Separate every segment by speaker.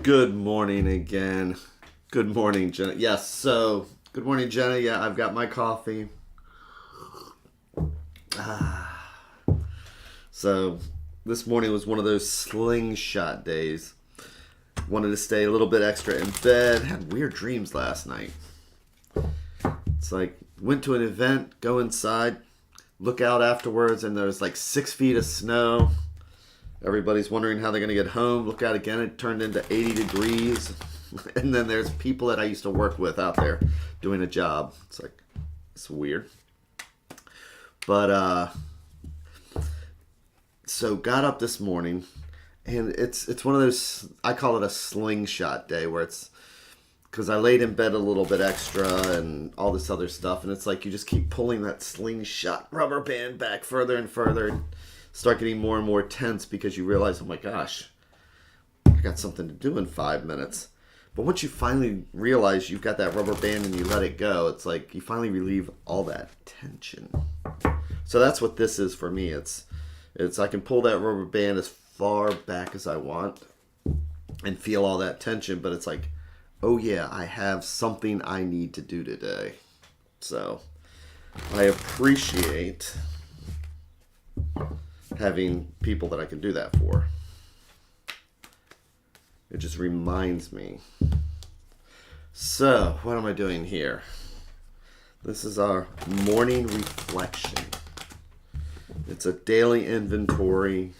Speaker 1: Good morning again. Good morning, Jenna. Yes, so, good morning, Jenna. Yeah, I've got my coffee. So, this morning was one of those slingshot days. Wanted to stay a little bit extra in bed. Had weird dreams last night. It's like, went to an event, go inside, look out afterwards, and there's like 6 feet of snow. Everybody's wondering how they're going to get home. Look out again, it turned into 80 degrees. And then there's people that I used to work with out there doing a job. It's like, it's weird. But, so got up this morning, and it's one of those, I call it a slingshot day, where it's, because I laid in bed a little bit extra and all this other stuff, and it's like you just keep pulling that slingshot rubber band back further and further, and start getting more and more tense because you realize, oh my gosh, I got something to do in 5 minutes. But once you finally realize you've got that rubber band and you let it go, it's like you finally relieve all that tension. So that's what this is for me. It's I can pull that rubber band as far back as I want and feel all that tension, but it's like, oh yeah, I have something I need to do today. So I appreciate having people that I can do that for. It just reminds me. So, what am I doing here? This is our morning reflection. It's a daily inventory.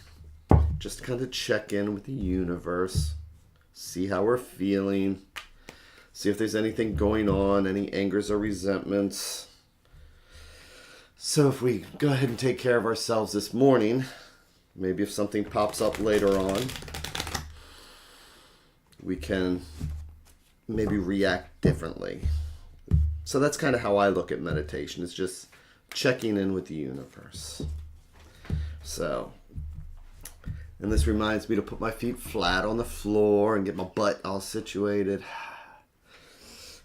Speaker 1: Just kind of check in with the universe. See how we're feeling. See if there's anything going on, any angers or resentments. So if we go ahead and take care of ourselves this morning, maybe if something pops up later on, we can maybe react differently. So that's kind of how I look at meditation. It's just checking in with the universe. So, and this reminds me to put my feet flat on the floor and get my butt all situated.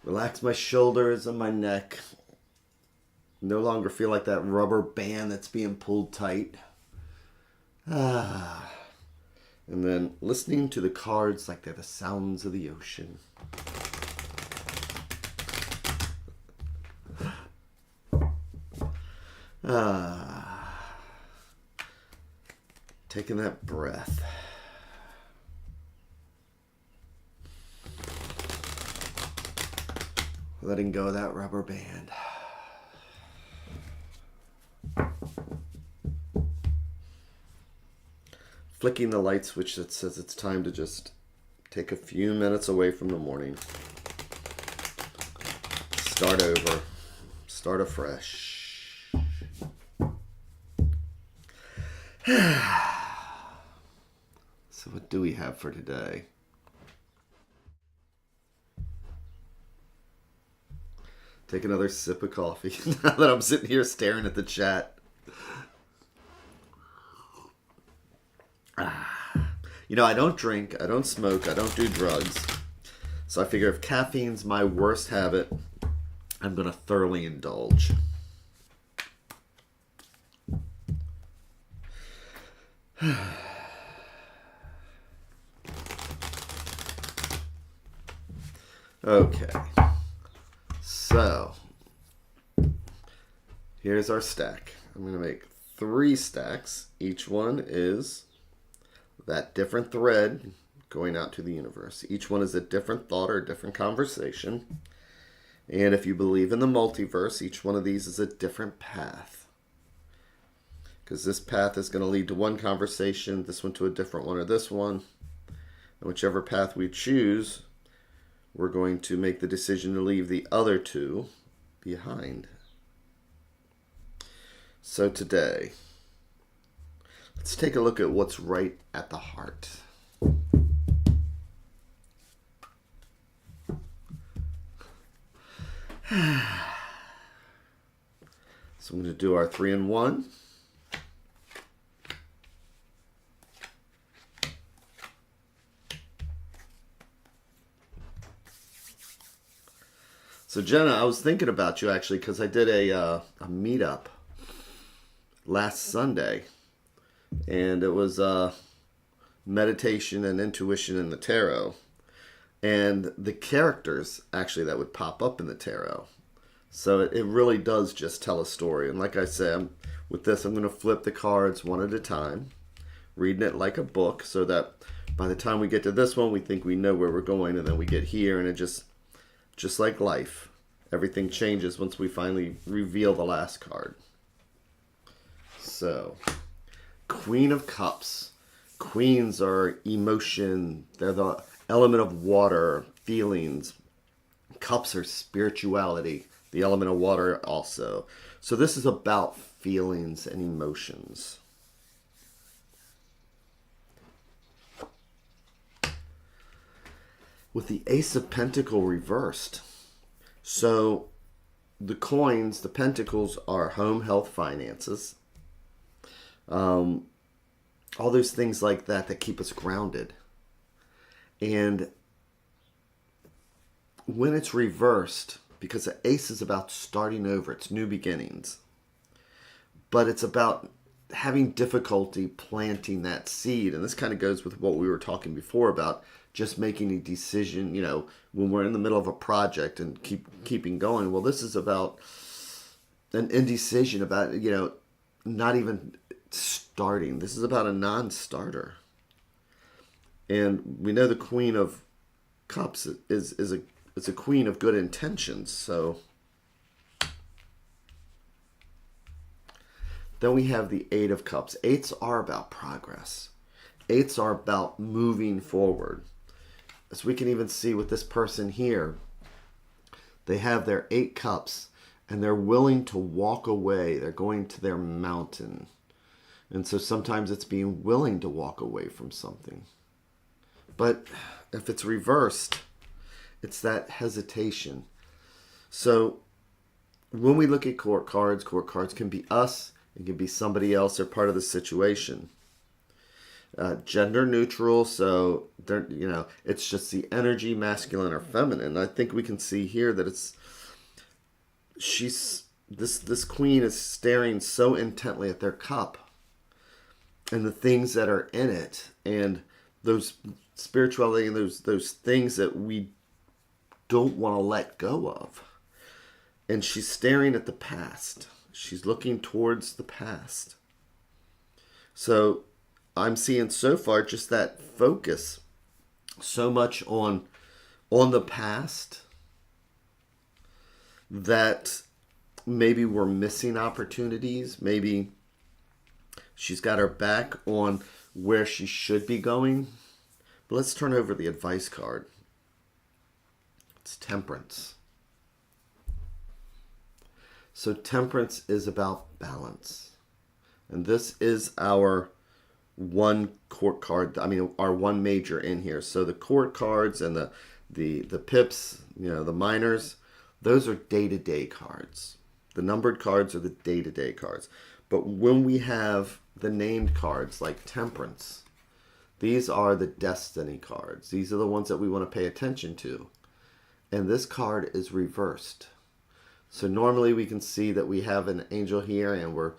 Speaker 1: Relax my shoulders and my neck. No longer feel like that rubber band that's being pulled tight. And then listening to the cards like they're the sounds of the ocean. Taking that breath. Letting go of that rubber band. Flicking the light switch that says it's time to just take a few minutes away from the morning. Start over. Start afresh. So what do we have for today? Take another sip of coffee now that I'm sitting here staring at the chat. You know, I don't drink, I don't smoke, I don't do drugs. So I figure if caffeine's my worst habit, I'm going to thoroughly indulge. Okay. So, here's our stack. I'm going to make 3 stacks. Each one is that different thread going out to the universe. Each one is a different thought or a different conversation. And if you believe in the multiverse, each one of these is a different path. Because this path is going to lead to one conversation, this one to a different one, or this one. And whichever path we choose, we're going to make the decision to leave the other 2 behind. So today, let's take a look at what's right at the heart. So I'm going to do our 3-in-1. So Jenna, I was thinking about you actually because I did a meetup last Sunday, and it was meditation and intuition in the tarot. and the characters actually that would pop up in the tarot. So it really does just tell a story. And like I said, with this, I'm going to flip the cards one at a time, reading it like a book, so that by the time we get to this one, we think we know where we're going, and then we get here, and it just like life, everything changes once we finally reveal the last card. So, Queen of Cups. Queens are emotion. They're the element of water, feelings. Cups are spirituality, the element of water also. So this is about feelings and emotions. With the Ace of Pentacles reversed. So the coins, the pentacles, are home, health, finances. All those things like that keep us grounded. And when it's reversed, because the ace is about starting over, it's new beginnings. But it's about having difficulty planting that seed. And this kind of goes with what we were talking before about just making a decision, when we're in the middle of a project and keeping going. Well, this is about an indecision, about, not even starting. This is about a non-starter. And we know the Queen of Cups is a queen of good intentions. So then we have the Eight of Cups. Eights are about progress. Eights are about moving forward. As we can even see with this person here, they have their 8 cups and they're willing to walk away. They're going to their mountain. And so sometimes it's being willing to walk away from something. But if it's reversed, it's that hesitation. So when we look at court cards can be us, it can be somebody else or part of the situation. Gender neutral, so they're, it's just the energy, masculine or feminine. I think we can see here that this queen is staring so intently at their cup and the things that are in it, and those spirituality and those things that we don't want to let go of. And she's staring at the past. She's looking towards the past. So I'm seeing so far just that focus so much on the past that maybe we're missing opportunities. Maybe she's got her back on where she should be going. But let's turn over the advice card. It's Temperance. So Temperance is about balance. And this is our one court card, our one major in here. So the court cards and the pips, the minors, those are day-to-day cards. The numbered cards are the day-to-day cards. But when we have the named cards like Temperance, these are the destiny cards. These are the ones that we want to pay attention to. And this card is reversed. So normally we can see that we have an angel here and we're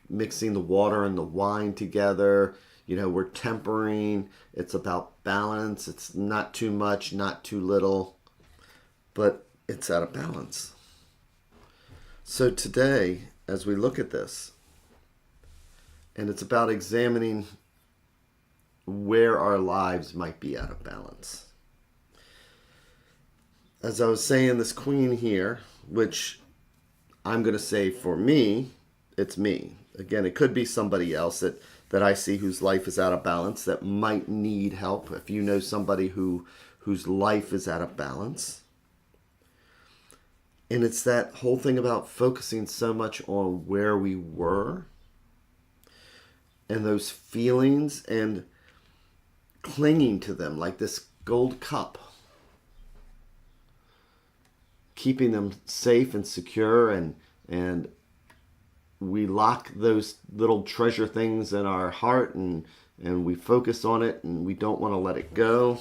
Speaker 1: mixing the water and the wine together. We're tempering. It's about balance. It's not too much, not too little, but it's out of balance. So today, as we look at this, and it's about examining where our lives might be out of balance. As I was saying, this queen here, which I'm going to say for me, it's me. Again, it could be somebody else that I see whose life is out of balance that might need help. If you know somebody whose life is out of balance. And it's that whole thing about focusing so much on where we were and those feelings and clinging to them like this gold cup. Keeping them safe and secure, and we lock those little treasure things in our heart and we focus on it and we don't want to let it go.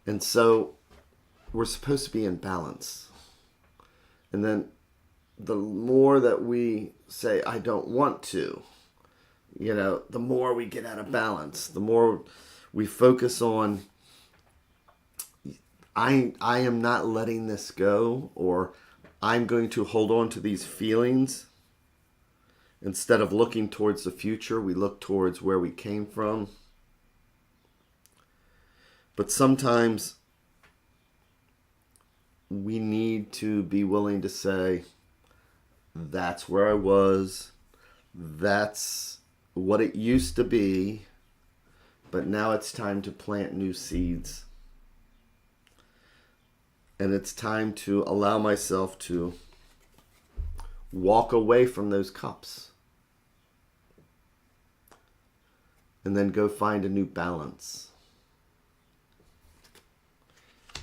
Speaker 1: And so we're supposed to be in balance. And then the more that we say, I don't want to, the more we get out of balance, the more we focus on, I am not letting this go, or I'm going to hold on to these feelings. Instead of looking towards the future, we look towards where we came from. But sometimes we need to be willing to say, that's where I was, that's what it used to be, but now it's time to plant new seeds. And it's time to allow myself to walk away from those cups and then go find a new balance.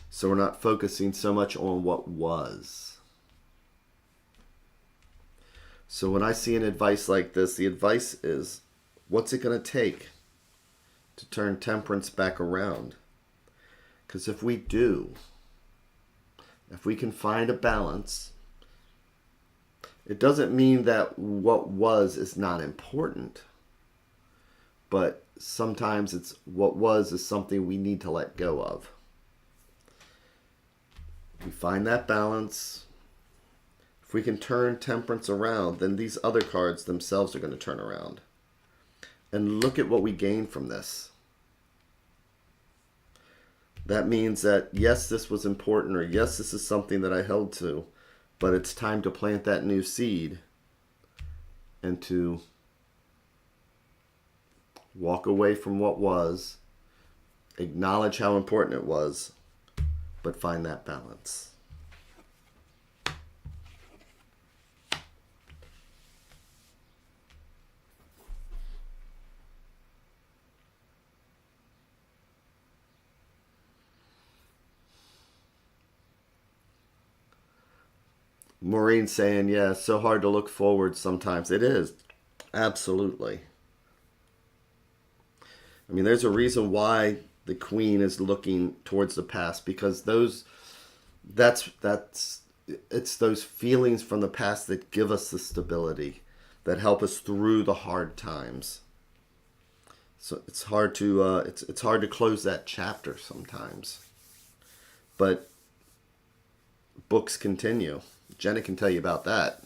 Speaker 1: So we're not focusing so much on what was. So when I see an advice like this, the advice is, what's it going to take to turn temperance back around? Because if we do, if we can find a balance, it doesn't mean that what was is not important. But sometimes it's what was is something we need to let go of. We find that balance. If we can turn temperance around, then these other cards themselves are going to turn around. And look at what we gain from this. That means that, yes, this was important, or yes, this is something that I held to, but it's time to plant that new seed and to walk away from what was, acknowledge how important it was, but find that balance. Maureen saying, yeah, it's so hard to look forward sometimes. It is. Absolutely. I mean, there's a reason why the Queen is looking towards the past, because it's those feelings from the past that give us the stability, that help us through the hard times. So it's hard to it's hard to close that chapter sometimes. But books continue. Jenna can tell you about that.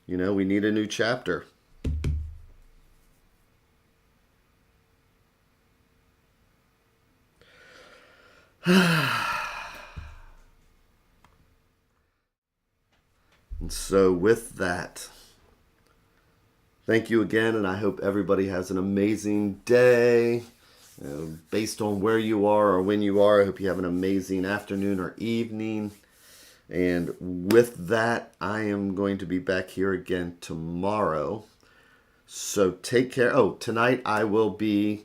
Speaker 1: We need a new chapter. And so with that, thank you again, and I hope everybody has an amazing day. Based on where you are or when you are, I hope you have an amazing afternoon or evening. And with that, I am going to be back here again tomorrow. So take care. Oh, tonight I will be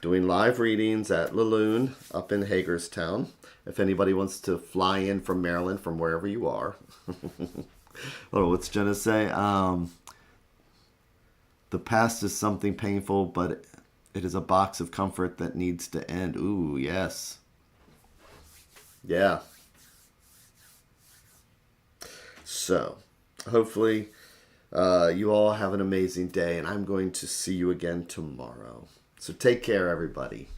Speaker 1: doing live readings at Laloon up in Hagerstown. If anybody wants to fly in from Maryland, from wherever you are. Oh, what's Jenna say? The past is something painful, but it is a box of comfort that needs to end. Ooh, yes. Yeah. So, hopefully, you all have an amazing day, and I'm going to see you again tomorrow. So take care, everybody.